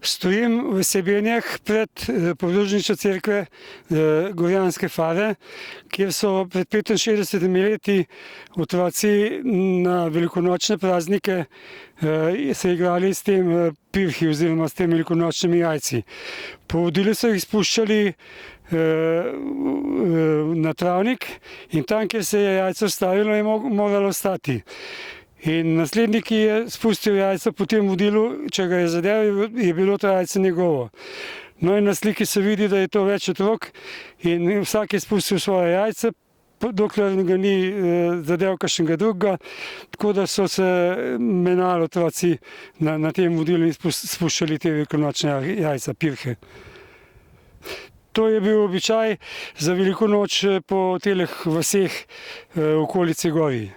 Stojim v Sebenjah pred podružnično cerkve Gorjanske Fare, kjer so pred 65 leti otroci na velikonočne praznike se igrali s tem pirhi oziroma s tem velikonočnimi jajci. Po vodilu so jih spuščali na travnik in tam, kjer se je jajce ustavilo, je moralo stati. In naslednji, ki je spustil jajca po tem vodilu, če ga je zadel, je bilo to jajce njegovo. No in na sliki se vidi, da je to več otrok in vsak je spustil svoje jajce, dokler ga ni zadev kakšnega drugega, tako da so se menali otroci na tem vodilu in spuščali te velikonočne jajca, pirhe. To je bil običaj za veliko noč po teleh vaseh okolice Gorij.